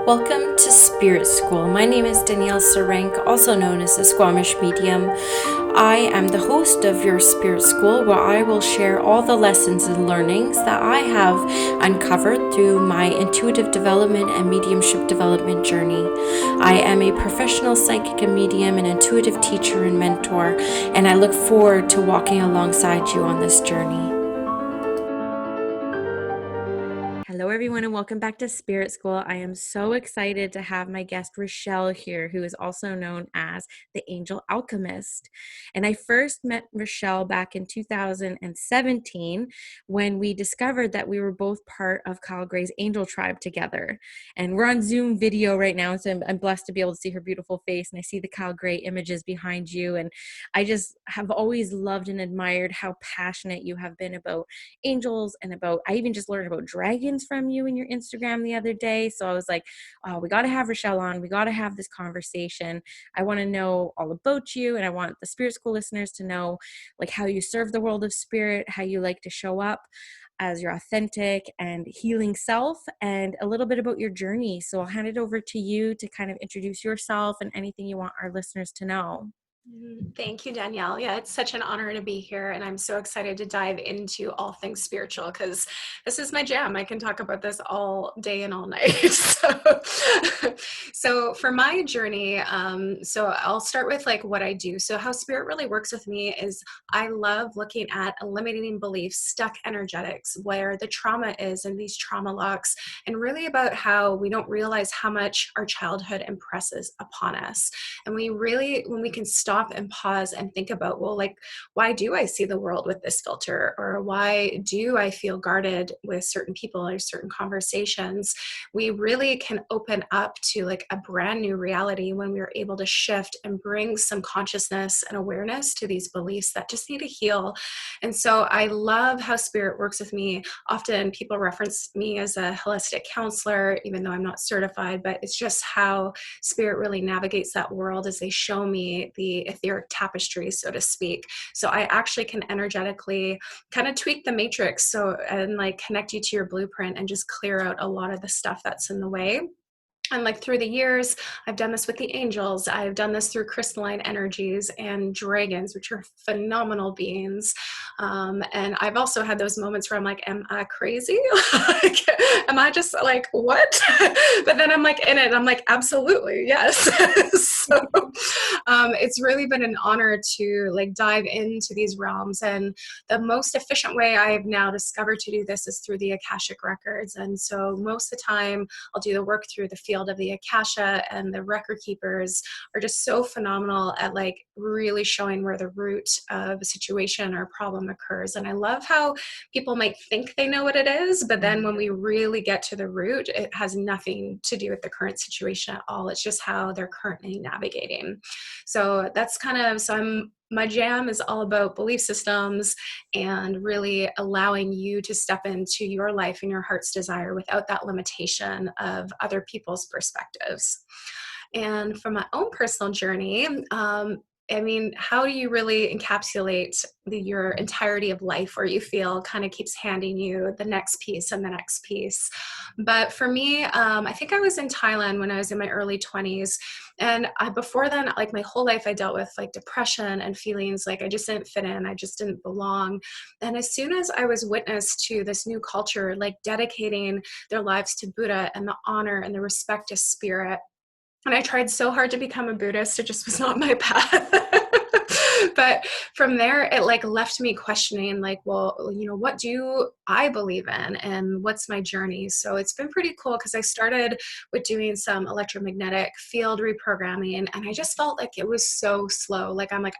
Welcome to Spirit School. My name is Danielle Sarank, also known as the Squamish Medium. I am the host of your Spirit School, where I will share all the lessons and learnings that I have uncovered through my intuitive development and mediumship development journey. I am a professional psychic and medium, an intuitive teacher and mentor, and I look forward to walking alongside you on this journey. Hello, everyone, and welcome back to Spirit School. I am so excited to have my guest Richelle here, who is also known as the Angel Alchemist. And I first met Richelle back in 2017 when we discovered that we were both part of Kyle Gray's Angel Tribe together. And we're on Zoom video right now, so I'm blessed to be able to see her beautiful face, and I see the Kyle Gray images behind you. And I just have always loved and admired how passionate you have been about angels and about, I even just learned about dragons from you in your Instagram the other day. So I was like, oh, we got to have Richelle on. We got to have this conversation. I want to know all about you. And I want the Spirit School listeners to know like how you serve the world of spirit, how you like to show up as your authentic and healing self, and a little bit about your journey. So I'll hand it over to you to kind of introduce yourself and anything you want our listeners to know. Thank you, Danielle. Yeah, it's such an honor to be here, and I'm so excited to dive into all things spiritual because this is my jam. I can talk about this all day and all night. So for my journey, so I'll start with like what I do. So how spirit really works with me is I love looking at eliminating beliefs, stuck energetics, where the trauma is and these trauma locks, and really about how we don't realize how much our childhood impresses upon us. And when we can stop and pause and think about, well, like, why do I see the world with this filter? Or why do I feel guarded with certain people or certain conversations? We really can open up to like a brand new reality when we're able to shift and bring some consciousness and awareness to these beliefs that just need to heal. And so I love how spirit works with me. Often people reference me as a holistic counselor, even though I'm not certified, but it's just how spirit really navigates that world as they show me the etheric tapestry, so to speak. So I actually can energetically kind of tweak the matrix and like connect you to your blueprint and just clear out a lot of the stuff that's in the way. And like through the years, I've done this with the angels. I've done this through crystalline energies and dragons, which are phenomenal beings. And I've also had those moments where I'm like, am I crazy? Like, am I just like, what? But then I'm like in it. I'm like, absolutely, yes. So it's really been an honor to like dive into these realms. And the most efficient way I've now discovered to do this is through the Akashic Records. And so most of the time, I'll do the work through the field of the Akasha, and the record keepers are just so phenomenal at like really showing where the root of a situation or a problem occurs. And I love how people might think they know what it is, but then when we really get to the root, it has nothing to do with the current situation at all. It's just how they're currently navigating. So that's my jam is all about belief systems and really allowing you to step into your life and your heart's desire without that limitation of other people's perspectives. And from my own personal journey, I mean, how do you really encapsulate your entirety of life where you feel kind of keeps handing you the next piece and the next piece? But for me, I think I was in Thailand when I was in my early 20s. And before then, like my whole life, I dealt with like depression and feelings like I just didn't fit in, I just didn't belong. And as soon as I was witness to this new culture, like dedicating their lives to Buddha and the honor and the respect to spirit, and I tried so hard to become a Buddhist, it just was not my path. But from there, it like left me questioning like, well, you know, what do I believe in and what's my journey? So it's been pretty cool because I started with doing some electromagnetic field reprogramming, and I just felt like it was so slow. Like I'm like,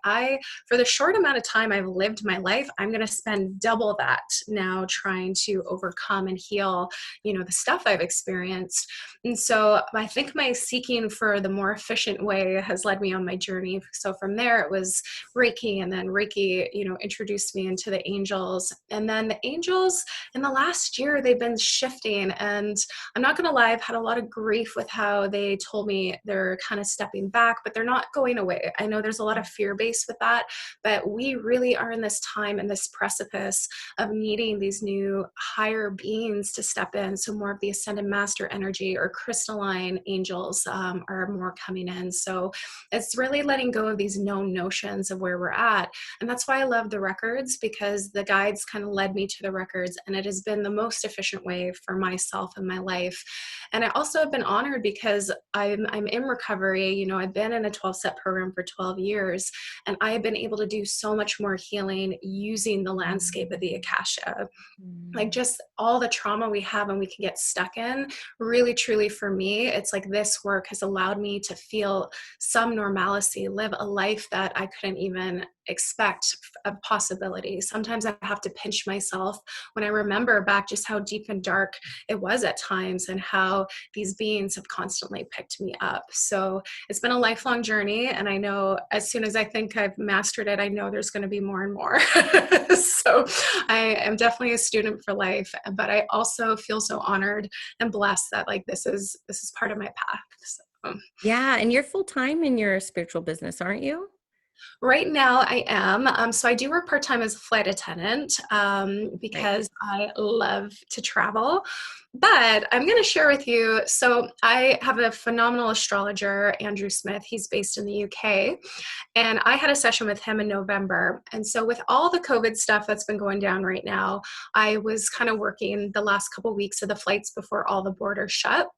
for the short amount of time I've lived my life, I'm going to spend double that now trying to overcome and heal, you know, the stuff I've experienced. And so I think my seeking for the more efficient way has led me on my journey. So from there, it was was Reiki, and then Reiki, introduced me into the angels. And then the angels in the last year, they've been shifting. And I'm not going to lie, I've had a lot of grief with how they told me they're kind of stepping back, but they're not going away. I know there's a lot of fear based with that, but we really are in this time and this precipice of needing these new higher beings to step in. So more of the ascended master energy or crystalline angels are more coming in. So it's really letting go of these known notions of where we're at. And that's why I love the records, because the guides kind of led me to the records, and it has been the most efficient way for myself and my life. And I also have been honored because I'm in recovery. I've been in a 12-step program for 12 years, and I have been able to do so much more healing using the landscape of the Akasha. Like just all the trauma we have and we can get stuck in, really truly for me, it's like this work has allowed me to feel some normalcy, live a life that I couldn't even expect a possibility. Sometimes I have to pinch myself when I remember back just how deep and dark it was at times, and how these beings have constantly picked me up. So it's been a lifelong journey, and I know as soon as I think I've mastered it, I know there's going to be more and more. So I am definitely a student for life, but I also feel so honored and blessed that like this is part of my path. So, Yeah, and you're full time in your spiritual business, aren't you? right now I am. So I do work part-time as a flight attendant Right. because I love to travel. But I'm going to share with you. So I have a phenomenal astrologer, Andrew Smith. He's based in the UK. And I had a session with him in November. And so with all the COVID stuff that's been going down right now, I was kind of working the last couple of weeks of the flights before all the borders shut.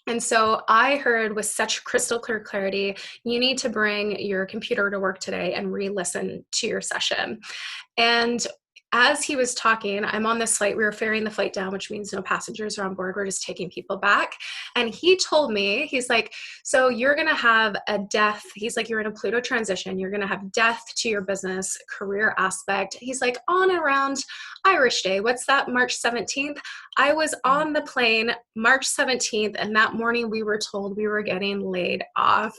And so I heard with such crystal clear clarity, you need to bring your computer to work today and re-listen to your session. And as he was talking, I'm on this flight. We were ferrying the flight down, which means no passengers are on board. We're just taking people back. And he told me, he's like, so you're going to have a death. He's like, you're in a Pluto transition. You're going to have death to your business career aspect. He's like, on and around Irish Day. What's that? March 17th. I was on the plane March 17th. And that morning we were told we were getting laid off.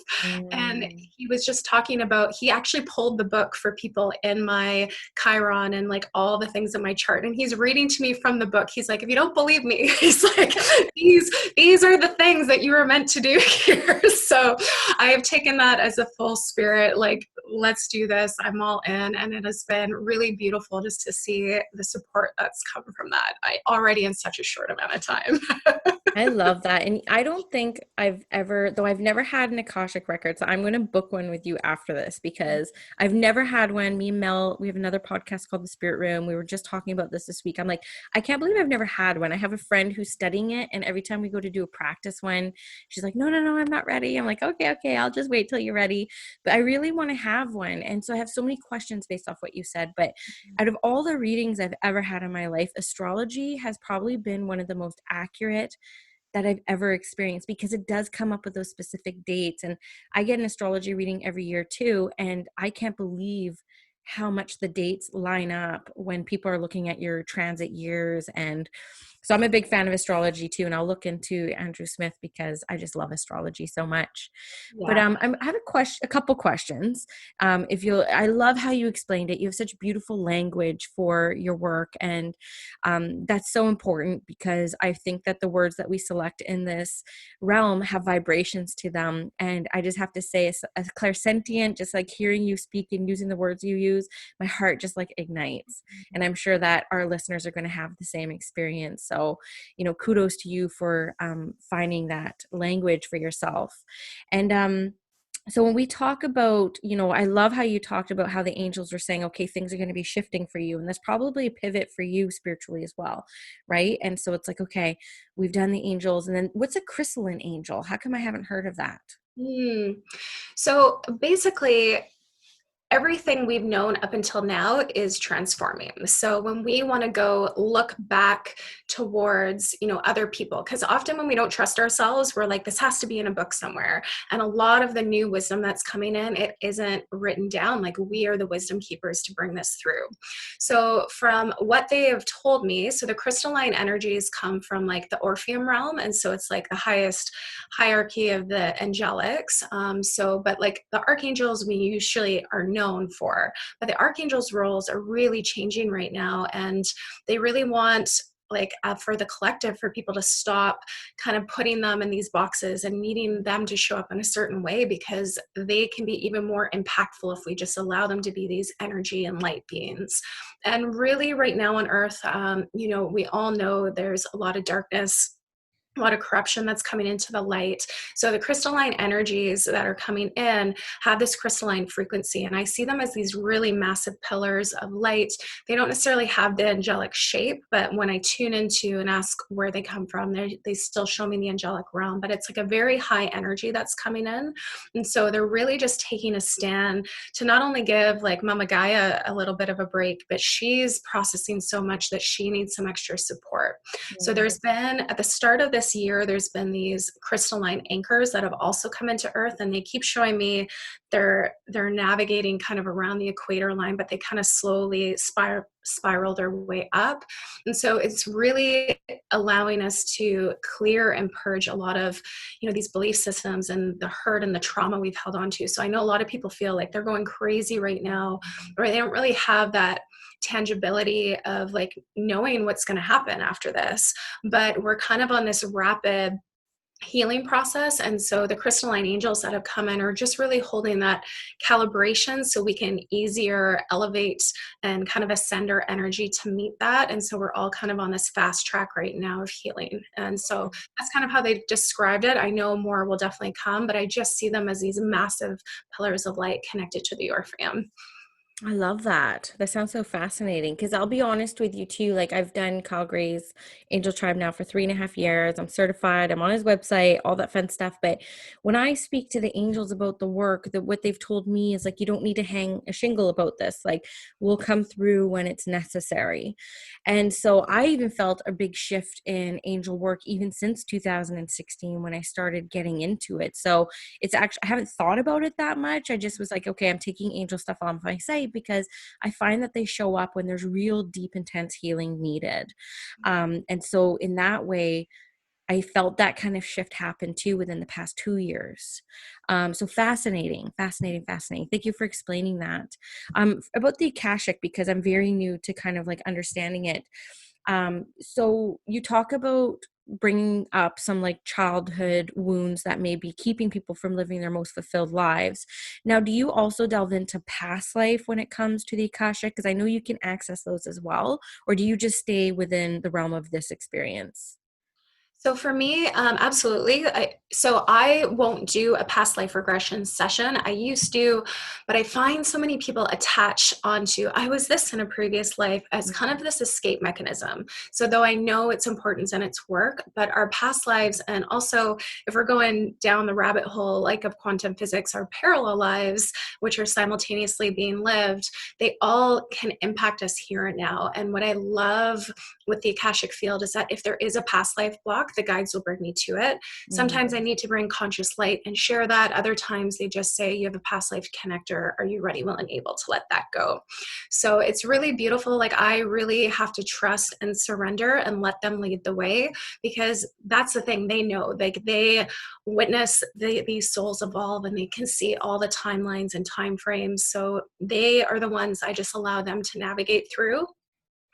And Mm. he was just talking about, he actually pulled the book for people in my Chiron and like all the things in my chart. And he's reading to me from the book. He's like, if you don't believe me, he's like, these are the things that you were meant to do here. So I have taken that as a full spirit, like, let's do this. I'm all in. And it has been really beautiful just to see the support that's come from that. I already in such a short amount of time. I love that. And I don't think I've ever, though I've never had an Akashic record. So I'm going to book one with you after this because I've never had one. Me and Mel, we have another podcast called The Spirit Room. We were just talking about this week. I'm like, I can't believe I've never had one. I have a friend who's studying it. And every time we go to do a practice one, she's like, no, no, no, I'm not ready. I'm like, okay, okay, I'll just wait till you're ready. But I really want to have one. And so I have so many questions based off what you said. But out of all the readings I've ever had in my life, astrology has probably been one of the most accurate that I've ever experienced because it does come up with those specific dates. And I get an astrology reading every year too. And I can't believe how much the dates line up when people are looking at your transit years. And so I'm a big fan of astrology too. And I'll look into Andrew Smith because I just love astrology so much. But Yeah. I have a couple questions. If you'll, I love how you explained it. You have such beautiful language for your work, and that's so important because I think that the words that we select in this realm have vibrations to them. And I just have to say, as clairsentient, just like hearing you speak and using the words you use, my heart just like ignites. And I'm sure that our listeners are going to have the same experience. So, kudos to you for finding that language for yourself. And so when we talk about, I love how you talked about how the angels are saying, okay, things are going to be shifting for you. And that's probably a pivot for you spiritually as well, right? And so it's like, okay, we've done the angels. And then what's a crystalline angel? How come I haven't heard of that? Hmm. So basically, everything we've known up until now is transforming. So when we want to go look back towards, other people, because often when we don't trust ourselves, we're like, this has to be in a book somewhere. And a lot of the new wisdom that's coming in, it isn't written down. Like we are the wisdom keepers to bring this through. So from what they have told me, so the crystalline energies come from like the Orpheum realm. And so it's like the highest hierarchy of the angelics. But like the archangels, we usually are known for. But the archangels' roles are really changing right now, and they really want, like, for the collective, for people to stop kind of putting them in these boxes and needing them to show up in a certain way, because they can be even more impactful if we just allow them to be these energy and light beings. And really, right now on earth, we all know there's a lot of darkness, a lot of corruption that's coming into the light. So the crystalline energies that are coming in have this crystalline frequency, and I see them as these really massive pillars of light. They don't necessarily have the angelic shape, but when I tune into and ask where they come from, they still show me the angelic realm, but it's like a very high energy that's coming in. And so they're really just taking a stand to not only give like Mama Gaia a little bit of a break, but she's processing so much that she needs some extra support. So Mm. there's been, at the start of this year, there's been these crystalline anchors that have also come into earth, and they keep showing me they're navigating kind of around the equator line, but they kind of slowly spiral their way up. And so it's really allowing us to clear and purge a lot of, these belief systems and the hurt and the trauma we've held on to. So I know a lot of people feel like they're going crazy right now, or they don't really have that tangibility of like knowing what's going to happen after this, but we're kind of on this rapid healing process. And so the crystalline angels that have come in are just really holding that calibration so we can easier elevate and kind of ascend our energy to meet that. And so we're all kind of on this fast track right now of healing. And so that's kind of how they described it. I know more will definitely come, but I just see them as these massive pillars of light connected to the Orpheum. I love that. That sounds so fascinating. Because I'll be honest with you too. Like I've done Calgary's Angel Tribe now for 3.5 years. I'm certified. I'm on his website, all that fun stuff. But when I speak to the angels about the work, that what they've told me is like, you don't need to hang a shingle about this. Like we'll come through when it's necessary. And so I even felt a big shift in angel work even since 2016 when I started getting into it. So it's actually, I haven't thought about it that much. I just was like, okay, I'm taking angel stuff on my site because I find that they show up when there's real deep, intense healing needed. And so in that way, I felt that kind of shift happen too within the past 2 years. So fascinating, fascinating, fascinating. Thank you for explaining that. About the Akashic, because I'm very new to kind of like understanding it. So you talk about bringing up some like childhood wounds that may be keeping people from living their most fulfilled lives. Now, do you also delve into past life when it comes to the Akashic? Because I know you can access those as well. Or do you just stay within the realm of this experience? So for me, absolutely. So I won't do a past life regression session. I used to, but I find so many people attach onto I was this in a previous life as kind of this escape mechanism. So though I know its importance and its work, but our past lives, and also if we're going down the rabbit hole like of quantum physics, our parallel lives, which are simultaneously being lived, they all can impact us here and now. And what I love with the Akashic field is that if there is a past life block, the guides will bring me to it. Sometimes I need to bring conscious light and share that. Other times they just say, you have a past life connector. Are you ready, willing, able to let that go? So it's really beautiful. Like I really have to trust and surrender and let them lead the way, because that's the thing. They know, like they witness these souls evolve, and they can see all the timelines and time frames. So they are the ones I just allow them to navigate through.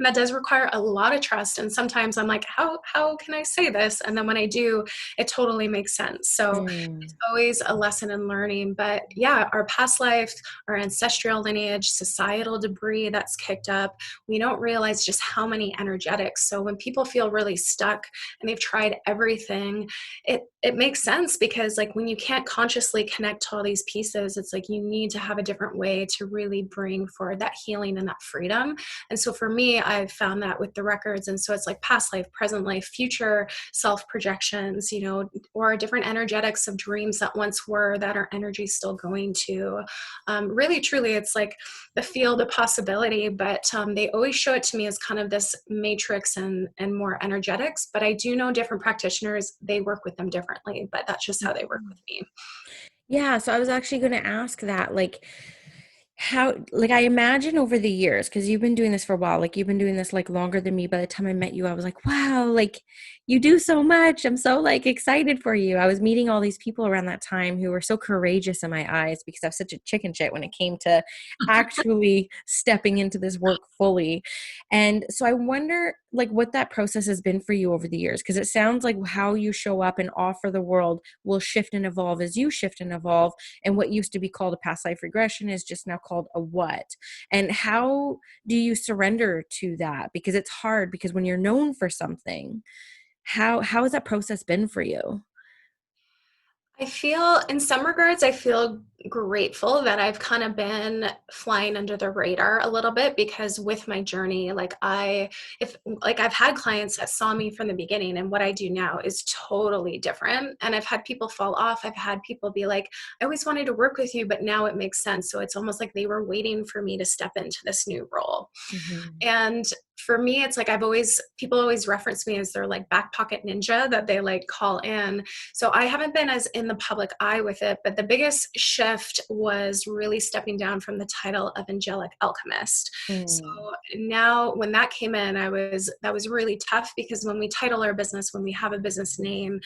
That does require a lot of trust, and sometimes I'm like, how can I say this? And then when I do, it totally makes sense. So it's Mm. always a lesson in learning. But yeah, our past life, our ancestral lineage, societal debris that's kicked up, we don't realize just how many energetics. So when people feel really stuck and they've tried everything, it makes sense, because like when you can't consciously connect to all these pieces, it's like you need to have a different way to really bring forward that healing and that freedom. And so for me, I've found that with the records. And so it's like past life, present life, future self projections, or different energetics of dreams that once were that our energy still going to. Really, truly, it's like the field of possibility, but they always show it to me as kind of this matrix and more energetics. But I do know different practitioners, they work with them differently, but that's just how they work with me. Yeah, so I was actually going to ask that, like, how, like, I imagine over the years, because you've been doing this for a while, like, you've been doing this like longer than me. By the time I met you, I was like, wow, like, You do so much. I'm so like excited for you. I was meeting all these people around that time who were so courageous in my eyes because I was such a chicken shit when it came to actually stepping into this work fully. And so I wonder like what that process has been for you over the years, because it sounds like how you show up and offer the world will shift and evolve as you shift and evolve. And what used to be called a past life regression is just now called a what. And how do you surrender to that? Because it's hard, because when you're known for something, how has that process been for you? I feel, in some regards, I feel grateful that I've kind of been flying under the radar a little bit, because with my journey, if like I've had clients that saw me from the beginning, and what I do now is totally different. And I've had people fall off. I've had people be like, I always wanted to work with you, but now it makes sense. So it's almost like they were waiting for me to step into this new role. Mhm. And for me, it's like people always reference me as their like back pocket ninja that they like call in. So I haven't been as in the public eye with it, but the biggest shift was really stepping down from the title of angelic alchemist. So Mm. now when that came in, that was really tough, because when we title our business, when we have a business name,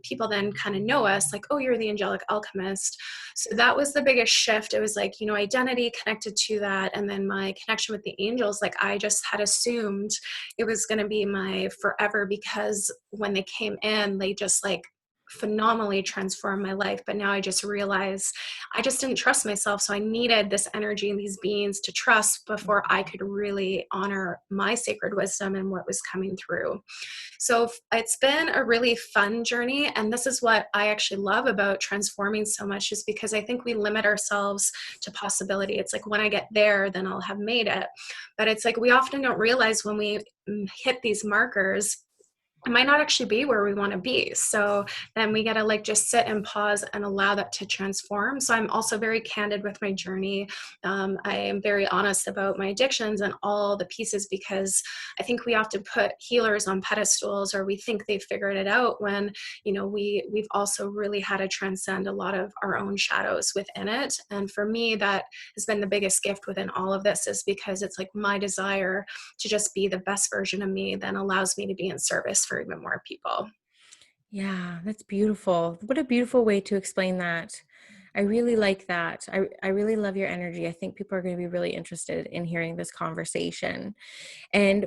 people then kind of know us like, oh, you're the angelic alchemist. So that was the biggest shift. It was like, identity connected to that. And then my connection with the angels, like I just had assumed it was going to be my forever, because when they came in, they just like phenomenally transformed my life. But now I just realize I just didn't trust myself. So I needed this energy and these beings to trust before I could really honor my sacred wisdom and what was coming through. So it's been a really fun journey. And this is what I actually love about transforming so much, is because I think we limit ourselves to possibility. It's like, when I get there, then I'll have made it. But it's like, we often don't realize when we hit these markers, it might not actually be where we want to be. So then we got to like just sit and pause and allow that to transform. So I'm also very candid with my journey. I am very honest about my addictions and all the pieces, because I think we often put healers on pedestals, or we think they've figured it out, when we've also really had to transcend a lot of our own shadows within it. And for me, that has been the biggest gift within all of this, is because it's like my desire to just be the best version of me then allows me to be in service for even more people. Yeah, that's beautiful. What a beautiful way to explain that. I really like that. I really love your energy. I think people are going to be really interested in hearing this conversation. And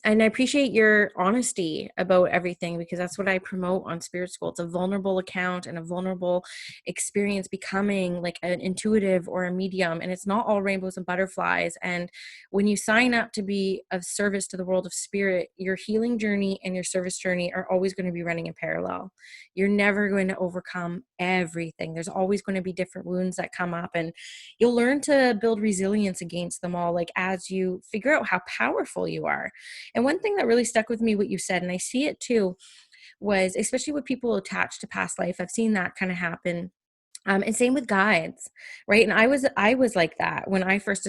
I appreciate your honesty about everything, because that's what I promote on Spirit School. It's a vulnerable account and a vulnerable experience, becoming like an intuitive or a medium. And it's not all rainbows and butterflies. And when you sign up to be of service to the world of spirit, your healing journey and your service journey are always going to be running in parallel. You're never going to overcome everything. There's always going to be different wounds that come up, and you'll learn to build resilience against them all, like as you figure out how powerful you are. And one thing that really stuck with me, what you said, and I see it too, was especially with people attached to past life. I've seen that kind of happen, and same with guides, right? And I was like that when I first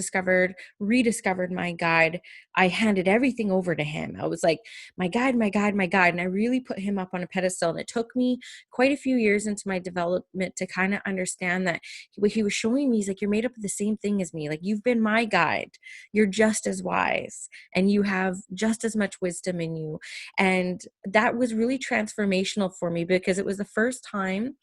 rediscovered my guide. I handed everything over to him. I was like, my guide, my guide, my guide, and I really put him up on a pedestal. And it took me quite a few years into my development to kind of understand that what he was showing me is like, you're made up of the same thing as me. Like, you've been my guide. You're just as wise, and you have just as much wisdom in you. And that was really transformational for me, because it was the first time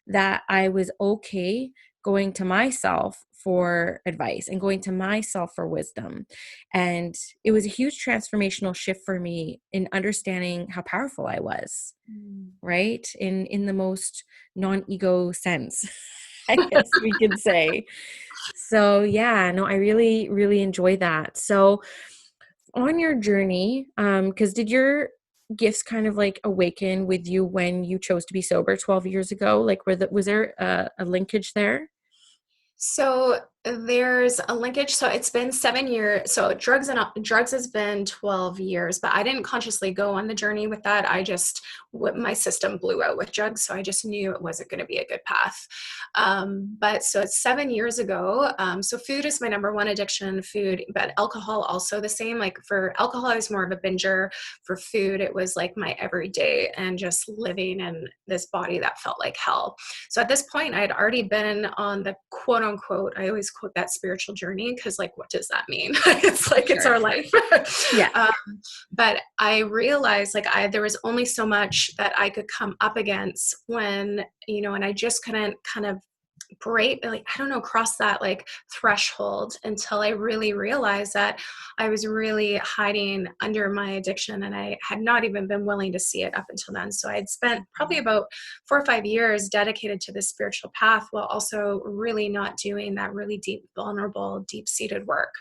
that I was okay going to myself for advice and going to myself for wisdom. And it was a huge transformational shift for me in understanding how powerful I was, Mm. right? In the most non-ego sense, I guess we could say. So yeah, no, I really, really enjoy that. So on your journey, because did your gifts kind of like awaken with you when you chose to be sober 12 years ago? Like, was there a linkage there? So there's a linkage. So it's been 7 years. So drugs has been 12 years, but I didn't consciously go on the journey with that. My system blew out with drugs. So I just knew it wasn't going to be a good path. But so it's 7 years ago. So food is my number one addiction, food, but alcohol also the same. Like for alcohol, I was more of a binger. For food, it was like my everyday, and just living in this body that felt like hell. So at this point, I had already been on the quote unquote, I always quote that spiritual journey, because like, what does that mean? It's For like, it's sure. our life. Yeah. um, but I realized like there was only so much that I could come up against when, and I just couldn't kind of break, like, I don't know, cross that like threshold until I really realized that I was really hiding under my addiction, and I had not even been willing to see it up until then. So I had spent probably about 4 or 5 years dedicated to this spiritual path while also really not doing that really deep, vulnerable, deep-seated work.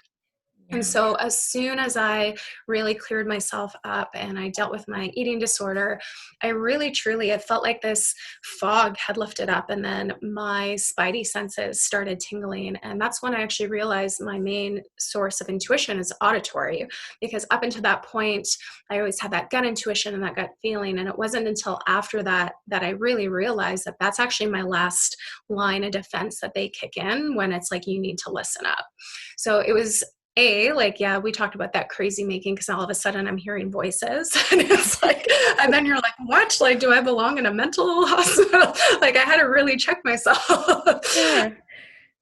And Yeah. so as soon as I really cleared myself up and I dealt with my eating disorder, I really truly, it felt like this fog had lifted up, and then my spidey senses started tingling. And that's when I actually realized my main source of intuition is auditory, because up until that point, I always had that gut intuition and that gut feeling. And it wasn't until after that that I really realized that that's actually my last line of defense, that they kick in when it's like, you need to listen up. So it was like, yeah, we talked about that crazy making, because all of a sudden I'm hearing voices and it's like, and then you're like, what? Like, do I belong in a mental hospital? Like, I had to really check myself. Sure.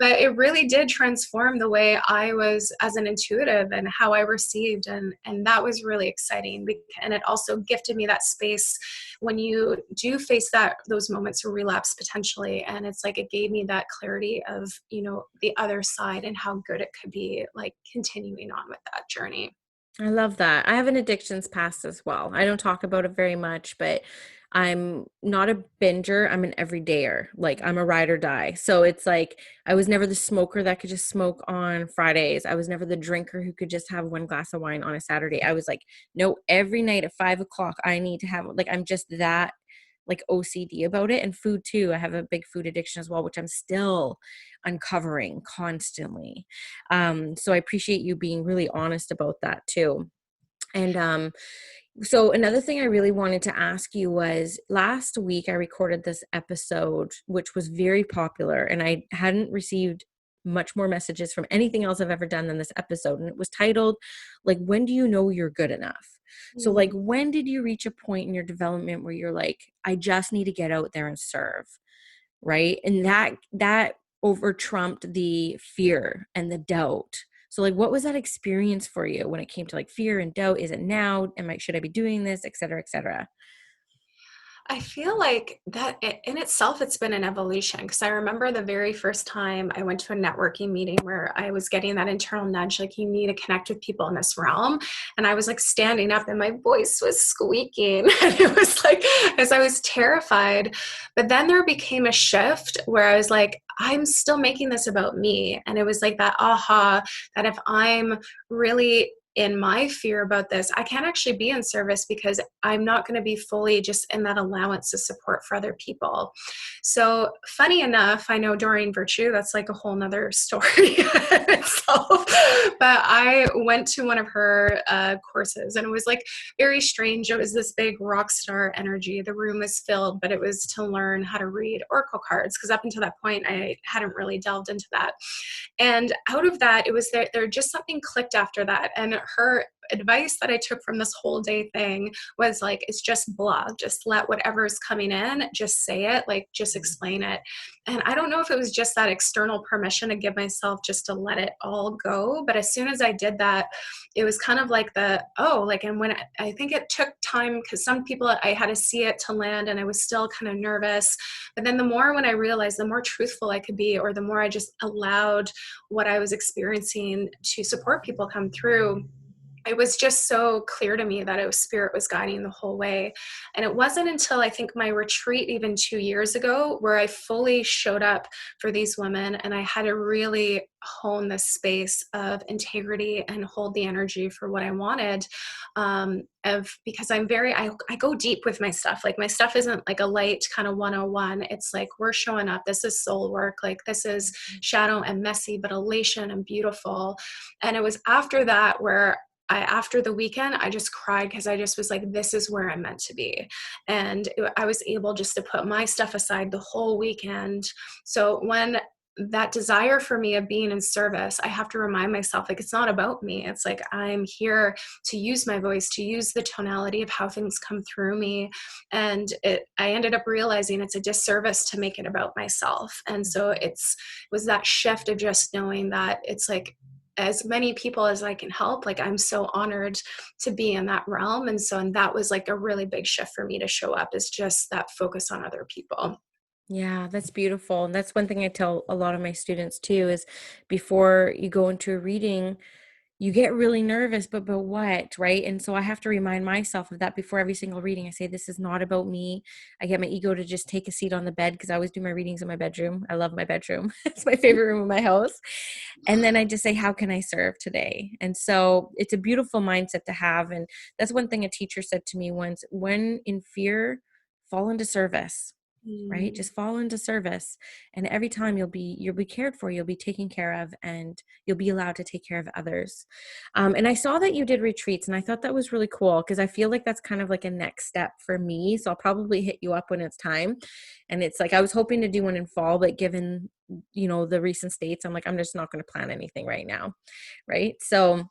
But it really did transform the way I was as an intuitive and how I received. And that was really exciting. And it also gifted me that space when you do face those moments of relapse potentially. And it's like, it gave me that clarity of, the other side and how good it could be, like continuing on with that journey. I love that. I have an addictions past as well. I don't talk about it very much, but I'm not a binger. I'm an everydayer. Like I'm a ride or die. So it's like I was never the smoker that could just smoke on Fridays. I was never the drinker who could just have one glass of wine on a Saturday. I was like, no, every night at 5 o'clock, I need to have, like, I'm just that like OCD about it. And food too. I have a big food addiction as well, which I'm still uncovering constantly. So I appreciate you being really honest about that too. And so another thing I really wanted to ask you was, last week I recorded this episode, which was very popular, and I hadn't received much more messages from anything else I've ever done than this episode. And it was titled, like, when do you know you're good enough? So like, Mm. when did you reach a point in your development where you're like, I just need to get out there and serve? Right. And that over trumped the fear and the doubt. So like, what was that experience for you when it came to like fear and doubt? Is it now? Should I be doing this, et cetera, et cetera? I feel like that in itself, it's been an evolution, because I remember the very first time I went to a networking meeting where I was getting that internal nudge, like, you need to connect with people in this realm. And I was like standing up and my voice was squeaking. And it was like, as I was terrified. But then there became a shift where I was like, I'm still making this about me. And it was like that aha, that if I'm really in my fear about this, I can't actually be in service, because I'm not going to be fully just in that allowance of support for other people. So funny enough, I know Doreen Virtue, that's like a whole nother story itself, but I went to one of her courses, and it was like very strange. It was this big rock star energy. The room was filled, but it was to learn how to read oracle cards, because up until that point, I hadn't really delved into that. And out of that, it was there just something clicked after that. And her advice that I took from this whole day thing was like, it's just blah, just let whatever's coming in, just say it, like just explain it. And I don't know if it was just that external permission to give myself just to let it all go. But as soon as I did that, it was kind of like and when I think it took time, because some people, I had to see it to land, and I was still kind of nervous. But then the more, when I realized, the more truthful I could be, or the more I just allowed what I was experiencing to support people come through, it was just so clear to me that spirit was guiding the whole way. And it wasn't until I think my retreat, even 2 years ago, where I fully showed up for these women, and I had to really hone this space of integrity and hold the energy for what I wanted. Because I go deep with my stuff. Like, my stuff isn't like a light kind of 101. It's like, we're showing up. This is soul work. Like, this is shadow and messy, but elation and beautiful. And it was after that where after the weekend, I just cried, because I just was like, this is where I'm meant to be. And I was able just to put my stuff aside the whole weekend. So when that desire for me of being in service, I have to remind myself, like, it's not about me. It's like, I'm here to use my voice, to use the tonality of how things come through me. And I ended up realizing it's a disservice to make it about myself. And so was that shift of just knowing that it's like, as many people as I can help, like, I'm so honored to be in that realm. And that was like a really big shift for me to show up, is just that focus on other people. Yeah, that's beautiful. And that's one thing I tell a lot of my students too is before you go into a reading, you get really nervous, but what, right? And so I have to remind myself of that before every single reading. I say, this is not about me. I get my ego to just take a seat on the bed because I always do my readings in my bedroom. I love my bedroom. It's my favorite room in my house. And then I just say, how can I serve today? And so it's a beautiful mindset to have. And that's one thing a teacher said to me once: when in fear, fall into service, right? Mm. Just fall into service. And every time you'll be cared for, you'll be taken care of, and you'll be allowed to take care of others. And I saw that you did retreats, and I thought that was really cool because I feel like that's kind of like a next step for me. So I'll probably hit you up when it's time. And it's like, I was hoping to do one in fall, but given, the recent states, I'm like, I'm just not going to plan anything right now. Right. So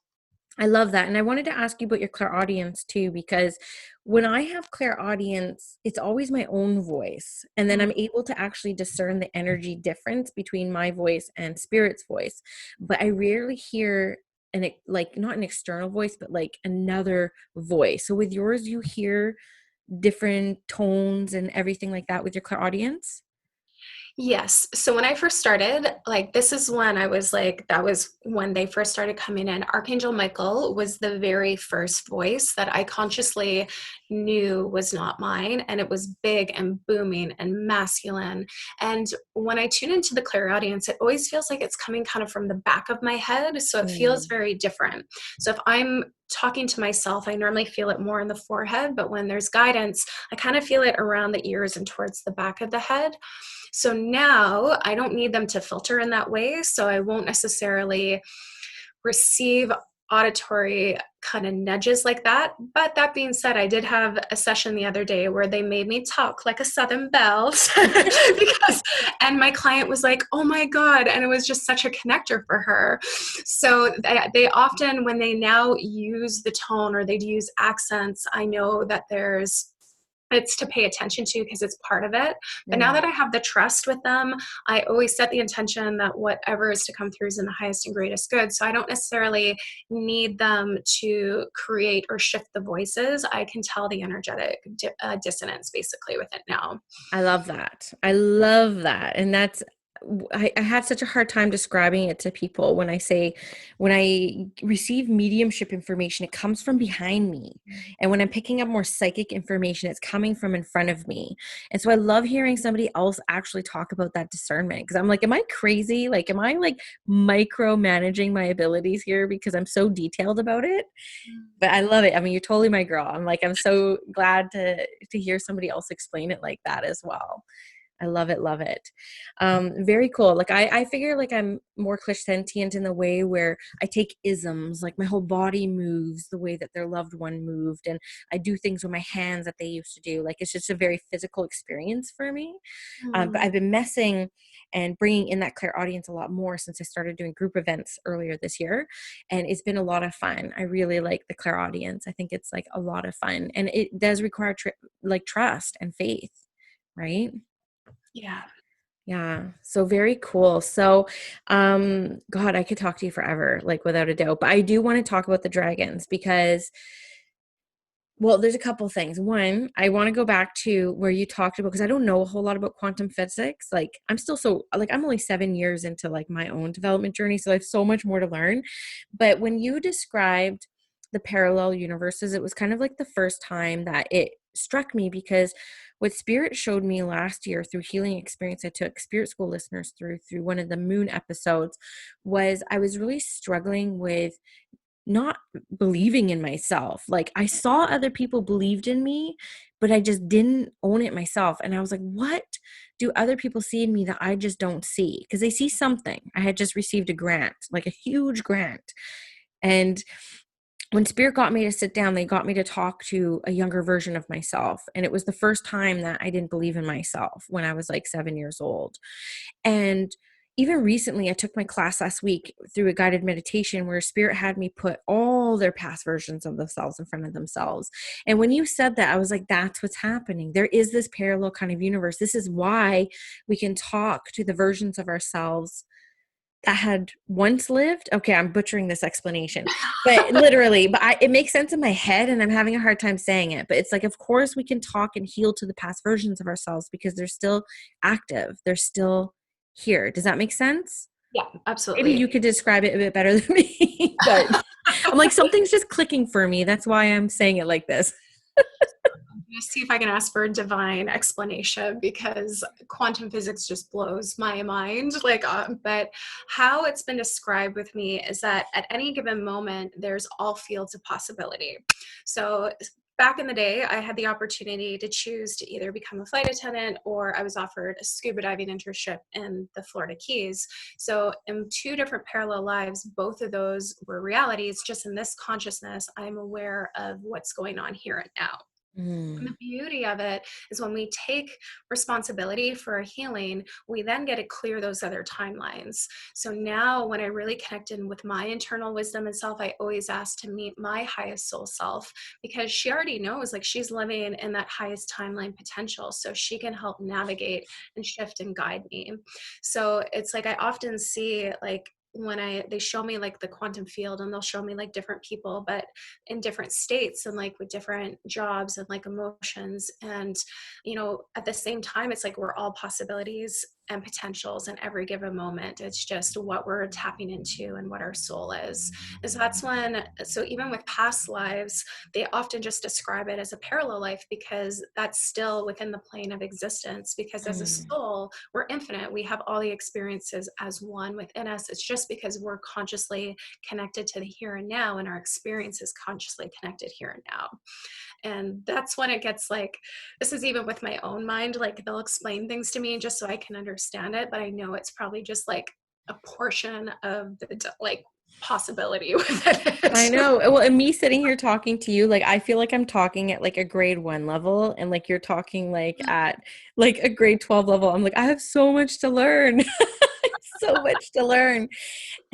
I love that. And I wanted to ask you about your clairaudience too, because when I have clairaudience, it's always my own voice. And then Mm. I'm able to actually discern the energy difference between my voice and spirit's voice. But I rarely hear like not an external voice, but like another voice. So with yours, you hear different tones and everything like that with your clairaudience? Yes. So when I first started, like, this is when I was like, that was when they first started coming in. Archangel Michael was the very first voice that I consciously knew was not mine. And it was big and booming and masculine. And when I tune into the clairaudience, it always feels like it's coming kind of from the back of my head. So it feels Mm. very different. So if I'm talking to myself, I normally feel it more in the forehead. But when there's guidance, I kind of feel it around the ears and towards the back of the head. So now I don't need them to filter in that way. So I won't necessarily receive auditory kind of nudges like that. But that being said, I did have a session the other day where they made me talk like a Southern belle because, and my client was like, oh my God. And it was just such a connector for her. So they often, when they now use the tone or they use accents, I know that it's to pay attention to because it's part of it. But now Mm. that I have the trust with them, I always set the intention that whatever is to come through is in the highest and greatest good. So I don't necessarily need them to create or shift the voices. I can tell the energetic dissonance basically with it now. I love that. I love that. And I have such a hard time describing it to people when I say, when I receive mediumship information, it comes from behind me. And when I'm picking up more psychic information, it's coming from in front of me. And so I love hearing somebody else actually talk about that discernment, because I'm like, am I crazy? Like, am I like micromanaging my abilities here because I'm so detailed about it? But I love it. I mean, you're totally my girl. I'm so glad to hear somebody else explain it like that as well. I love it, love it. Very cool. Like I figure like I'm more clairsentient in the way where I take isms, like my whole body moves the way that their loved one moved, and I do things with my hands that they used to do. Like it's just a very physical experience for me. But Mm. I've been messing and bringing in that clairaudience a lot more since I started doing group events earlier this year. And it's been a lot of fun. I really like the clairaudience. I think it's like a lot of fun. And it does require like trust and faith, right? Yeah. Yeah. So very cool. So, God, I could talk to you forever, like without a doubt. But I do want to talk about the dragons because, well, there's a couple things. One, I want to go back to where you talked about, because I don't know a whole lot about quantum physics. Like I'm still so like I'm only 7 years into like my own development journey, so I have so much more to learn. But when you described the parallel universes, it was kind of like the first time that it struck me, because what spirit showed me last year through healing experience I took spirit school listeners through one of the moon episodes was I was really struggling with not believing in myself. Like I saw other people believed in me, but I just didn't own it myself. And I was like, what do other people see in me that I just don't see? Because they see something. I had just received a grant, like a huge grant. And when spirit got me to sit down, they got me to talk to a younger version of myself. And it was the first time that I didn't believe in myself when I was like 7 years old. And even recently, I took my class last week through a guided meditation where spirit had me put all their past versions of themselves in front of themselves. And when you said that, I was like, that's what's happening. There is this parallel kind of universe. This is why we can talk to the versions of ourselves that had once lived. Okay, I'm butchering this explanation, but literally, it makes sense in my head and I'm having a hard time saying it. But it's like, of course, we can talk and heal to the past versions of ourselves because they're still active. They're still here. Does that make sense? Yeah, Maybe you absolutely. could describe it a bit better than me, but I'm like, something's just clicking for me. That's why I'm saying it like this. I'm going to see if I can ask for a divine explanation because quantum physics just blows my mind. But how it's been described with me is that at any given moment, there's all fields of possibility. So back in the day, I had the opportunity to choose to either become a flight attendant or I was offered a scuba diving internship in the Florida Keys. So in two different parallel lives, both of those were realities. Just in this consciousness, I'm aware of what's going on here and now. And Mm, the beauty of it is when we take responsibility for a healing, we then get to clear those other timelines. So now, when I really connect in with my internal wisdom and self, I always ask to meet my highest soul self because she already knows, like, she's living in that highest timeline potential. So she can help navigate and shift and guide me. So it's like I often see, like, when they show me like the quantum field and they'll show me like different people, but in different states and like with different jobs and like emotions. And, at the same time, it's like we're all possibilities and potentials in every given moment. It's just what we're tapping into and what our soul is. And so so even with past lives, they often just describe it as a parallel life because that's still within the plane of existence. Because as a mm, soul, we're infinite. We have all the experiences as one within us. It's just because we're consciously connected to the here and now and our experience is consciously connected here and now. And that's when it gets like, this is even with my own mind, like they'll explain things to me just so I can understand it, but I know it's probably just like a portion of the like possibility within I it. know. Well, and me sitting here talking to you, like I feel like I'm talking at like a grade 1 level and like you're talking like at like a grade 12 level. I'm like, I have so much to learn. So much to learn.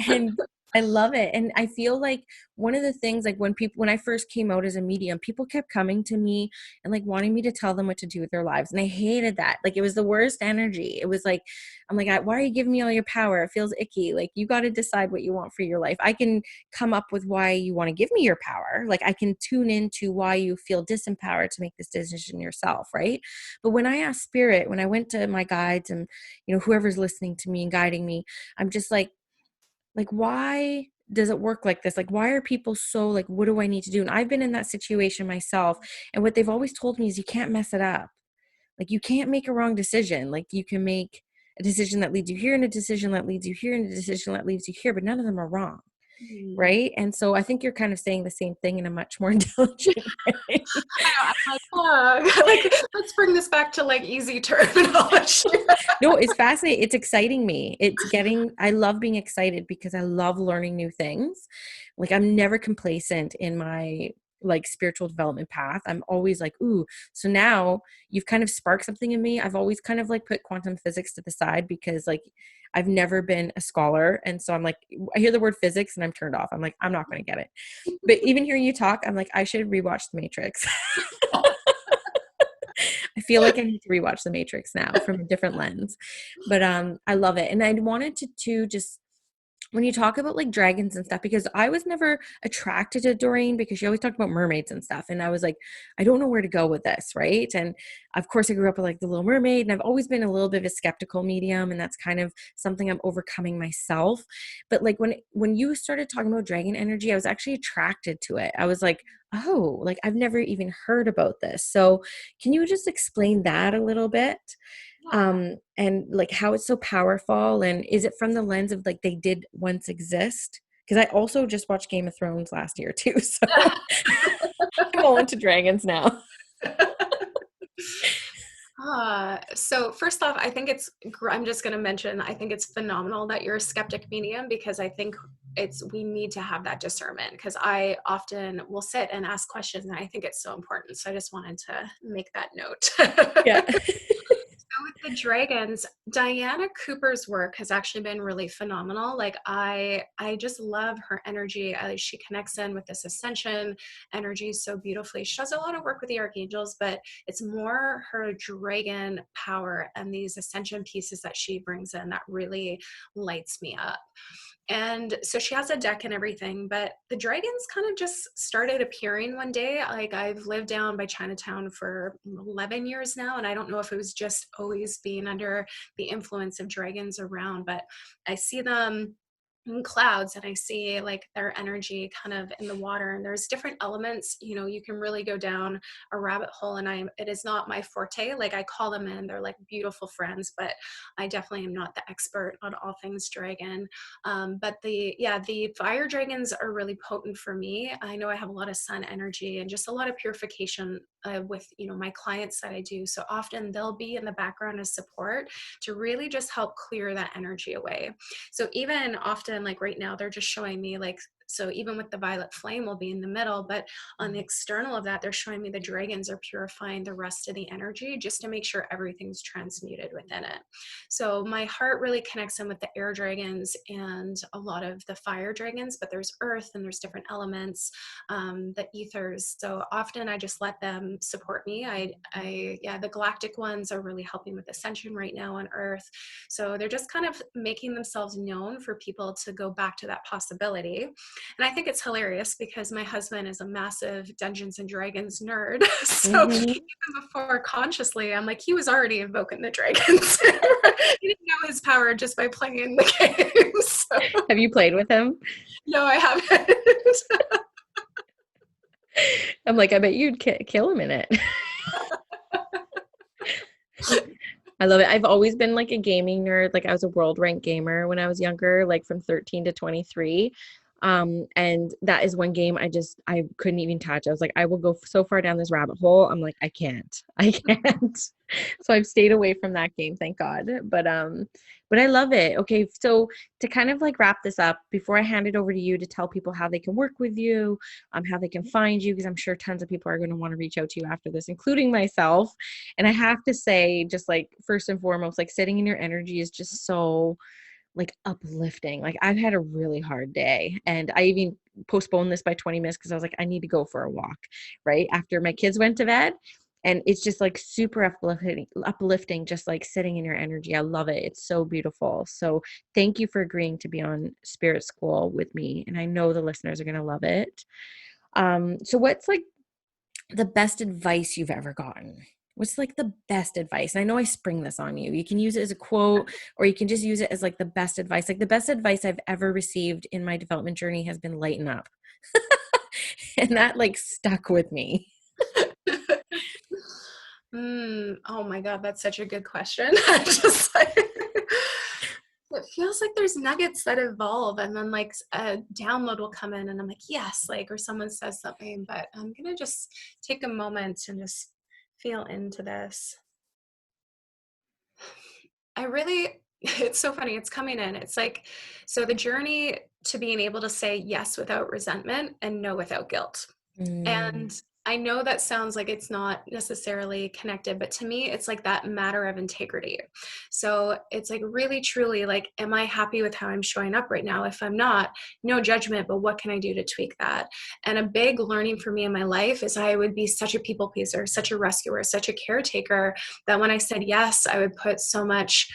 And I love it. And I feel like one of the things, like when I first came out as a medium, people kept coming to me and like wanting me to tell them what to do with their lives. And I hated that. Like it was the worst energy. It was like, I'm like, why are you giving me all your power? It feels icky. Like you got to decide what you want for your life. I can come up with why you want to give me your power. Like I can tune into why you feel disempowered to make this decision yourself. Right. But when I asked spirit, when I went to my guides and, whoever's listening to me and guiding me, I'm just like why does it work like this? Like why are people so like what do I need to do? And I've been in that situation myself, and what they've always told me is you can't mess it up. Like you can't make a wrong decision. Like you can make a decision that leads you here and a decision that leads you here and a decision that leads you here, but none of them are wrong. Hmm. Right. And so I think you're kind of saying the same thing in a much more intelligent way. I know, I'm like, like, let's bring this back to like easy terminology. No, it's fascinating. It's exciting me. I love being excited because I love learning new things. Like I'm never complacent in my like spiritual development path. I'm always like, ooh, so now you've kind of sparked something in me. I've always kind of like put quantum physics to the side because like I've never been a scholar. And so I'm like, I hear the word physics and I'm turned off. I'm like, I'm not going to get it. But even hearing you talk, I'm like, I should rewatch The Matrix. I feel like I need to rewatch The Matrix now from a different lens. But I love it. And I wanted to just when you talk about like dragons and stuff, because I was never attracted to Doreen because she always talked about mermaids and stuff. And I was like, I don't know where to go with this, right? And of course I grew up with like The Little Mermaid, and I've always been a little bit of a skeptical medium, and that's kind of something I'm overcoming myself. But like when you started talking about dragon energy, I was actually attracted to it. I was like, oh, like I've never even heard about this. So can you just explain that a little bit? Yeah. And like how it's so powerful, and is it from the lens of like they did once exist? Because I also just watched Game of Thrones last year too, so I'm all into dragons now. So first off, I think I'm just going to mention, I think it's phenomenal that you're a skeptic medium because I think we need to have that discernment because I often will sit and ask questions and I think it's so important. So I just wanted to make that note. Yeah. With the dragons, Diana Cooper's work has actually been really phenomenal. Like I just love her energy. She connects in with this ascension energy so beautifully. She does a lot of work with the archangels, but it's more her dragon power and these ascension pieces that she brings in that really lights me up. And so she has a deck and everything, but the dragons kind of just started appearing one day. Like I've lived down by Chinatown for 11 years now, and I don't know if it was just always being under the influence of dragons around, but I see them in clouds and I see like their energy kind of in the water, and there's different elements, you can really go down a rabbit hole, and it is not my forte. Like I call them in, they're like beautiful friends, but I definitely am not the expert on all things dragon. But the fire dragons are really potent for me. I know I have a lot of sun energy and just a lot of purification with my clients that I do. So often they'll be in the background as support to really just help clear that energy away. So even often, like right now, they're just showing me like, so even with the violet flame will be in the middle, but on the external of that, they're showing me the dragons are purifying the rest of the energy just to make sure everything's transmuted within it. So my heart really connects in with the air dragons and a lot of the fire dragons, but there's earth and there's different elements, the ethers. So often I just let them support me. The galactic ones are really helping with ascension right now on earth. So they're just kind of making themselves known for people to go back to that possibility. And I think it's hilarious because my husband is a massive Dungeons and Dragons nerd. So Mhm. even before consciously, I'm like, he was already invoking the dragons. He didn't know his power just by playing the game. So Have you played with him? no, I haven't. I'm like, I bet you'd kill him in it. I love it. I've always been like a gaming nerd. Like I was a world rank gamer when I was younger, like from 13 to 23. And that is one game I couldn't even touch. I was like, I will go so far down this rabbit hole. I'm like, I can't. I can't. So I've stayed away from that game, thank God. But I love it. Okay, so to kind of like wrap this up before I hand it over to you to tell people how they can work with you, how they can find you, because I'm sure tons of people are going to want to reach out to you after this, including myself. And I have to say, just like first and foremost, like sitting in your energy is just so like uplifting. Like I've had a really hard day and I even postponed this by 20 minutes because I was like, I need to go for a walk right after my kids went to bed. And it's just like super uplifting, just like sitting in your energy. I love it. It's so beautiful. So thank you for agreeing to be on Spirit School with me. And I know the listeners are going to love it. So what's like the best advice you've ever gotten? What's like the best advice? And I know I spring this on you. You can use it as a quote or you can just use it as like the best advice. Like the best advice I've ever received in my development journey has been lighten up. And that like stuck with me. Oh my God, that's such a good question. I'm just like, it feels like there's nuggets that evolve and then like a download will come in and I'm like, yes, like, or someone says something, but I'm going to just take a moment and just feel into this. I really, it's so funny. It's coming in. It's like, so the journey to being able to say yes without resentment and no without guilt. Mm, And I know that sounds like it's not necessarily connected, but to me, it's like that matter of integrity. So it's like really, truly like, am I happy with how I'm showing up right now? If I'm not, no judgment, but what can I do to tweak that? And a big learning for me in my life is I would be such a people pleaser, such a rescuer, such a caretaker that when I said yes, I would put so much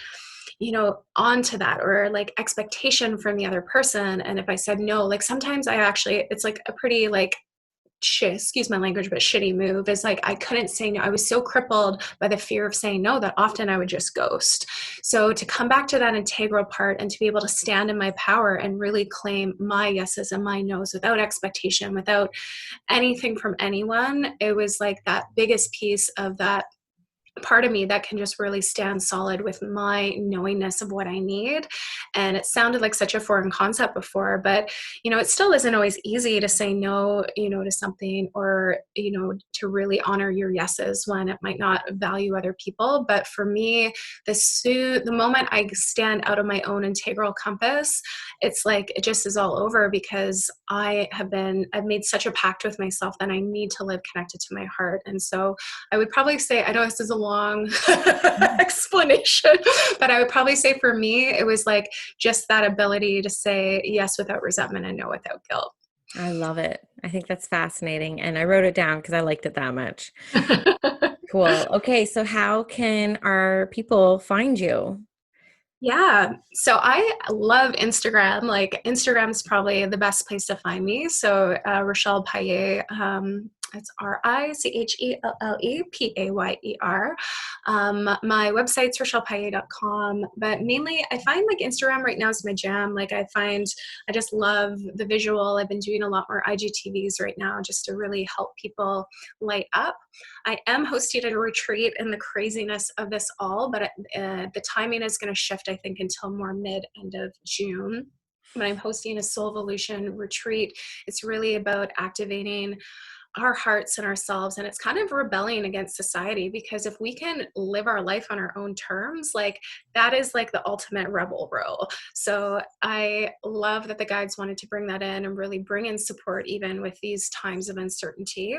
onto that or like expectation from the other person. And if I said no, like sometimes it's like a pretty like excuse my language, but shitty move is like I couldn't say no. I was so crippled by the fear of saying no that often I would just ghost. So to come back to that integral part and to be able to stand in my power and really claim my yeses and my nos without expectation, without anything from anyone, it was like that biggest piece of that part of me that can just really stand solid with my knowingness of what I need. And it sounded like such a foreign concept before, but it still isn't always easy to say no, to something or, to really honor your yeses when it might not value other people. But for me, the moment I stand out of my own integral compass, it's like it just is all over because I've made such a pact with myself that I need to live connected to my heart. And so I would probably say, I know this is a long explanation. But I would probably say for me, it was like just that ability to say yes without resentment and no without guilt. I love it. I think that's fascinating. And I wrote it down because I liked it that much. Cool. Okay, so how can our people find you? Yeah. So I love Instagram. Like Instagram's probably the best place to find me. So Richelle Payer, it's RicheellePayer. My website's richellepayer.com. But mainly I find like Instagram right now is my jam. Like I just love the visual. I've been doing a lot more IGTVs right now just to really help people light up. I am hosting a retreat in the craziness of this all, but the timing is going to shift, I think, until more end of June. But I'm hosting a Soul Evolution retreat. It's really about activating our hearts and ourselves, and it's kind of rebelling against society, because if we can live our life on our own terms, like that is like the ultimate rebel role. So I love that the guides wanted to bring that in and really bring in support even with these times of uncertainty.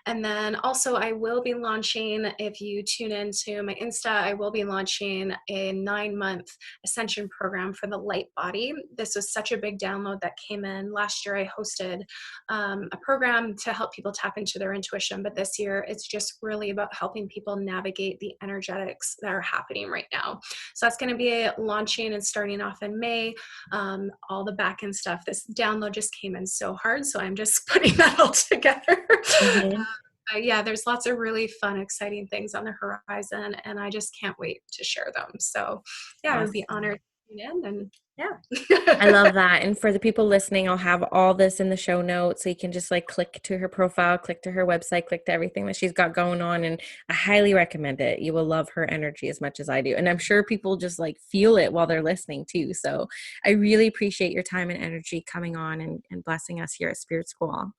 And then also I will be launching, if you tune into my Insta, I will be launching a 9-month ascension program for the light body. This was such a big download that came in last year. I hosted a program to help people tap into their intuition, but this year it's just really about helping people navigate the energetics that are happening right now. So that's going to be launching and starting off in May. All the back end stuff, this download just came in so hard, so I'm just putting that all together. Mhm. Yeah, there's lots of really fun, exciting things on the horizon, and I just can't wait to share them. So yeah, I would be Awesome. honored to tune in, and I yeah. love that. And for the people listening, I'll have all this in the show notes. So you can just like click to her profile, click to her website, click to everything that she's got going on. And I highly recommend it. You will love her energy as much as I do. And I'm sure people just like feel it while they're listening too. So I really appreciate your time and energy coming on and blessing us here at Spirit School.